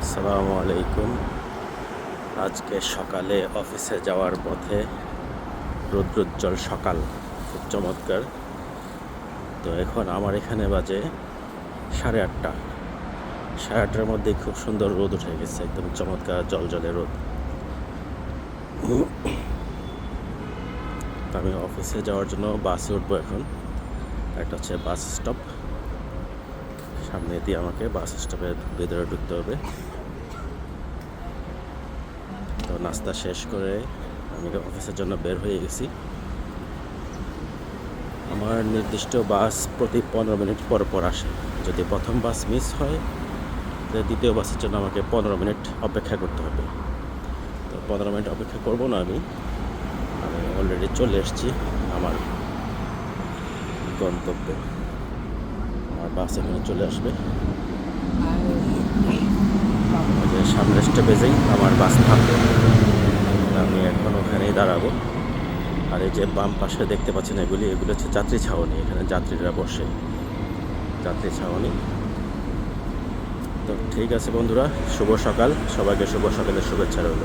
আসসালামু আলাইকুম। আজকে সকালে অফিসে যাওয়ার পথে রৌদ্রোজ্জ্বল সকাল, খুব চমৎকার। তো এখন আমার এখানে বাজে 8:30। 8:30টার মধ্যে খুব সুন্দর রোদ উঠে গেছে, একদম চমৎকার জলজলে রোদ। তো আমি অফিসে যাওয়ার জন্য বাসে উঠবো এখন। একটা হচ্ছে বাস স্টপ, সামনে দিয়ে আমাকে বাস স্টপের ভেতরে ঢুকতে হবে। তো নাস্তা শেষ করে আমি অফিসের জন্য বের হয়ে গেছি। আমার নির্দিষ্ট বাস প্রতি 15 মিনিট পর পর আসে। যদি প্রথম বাস মিস হয়, তাহলে দ্বিতীয় বাসের জন্য আমাকে 15 মিনিট অপেক্ষা করতে হবে। তো 15 মিনিট অপেক্ষা করব না, আমি অলরেডি চলে এসেছি আমার গন্তব্যে। আমার বাস এখানে চলে আসবে। সামনের স্টপেজেই আমার বাস থামবে, আমি এখন ওখানেই দাঁড়াবো। আর এই যে বাম পাশে দেখতে পাচ্ছেন, এগুলো হচ্ছে যাত্রী ছাউনি। এখানে যাত্রীরা বসে, যাত্রী ছাউনি। তো ঠিক আছে বন্ধুরা, শুভ সকাল, সবাইকে শুভ সকালের শুভেচ্ছা রইল।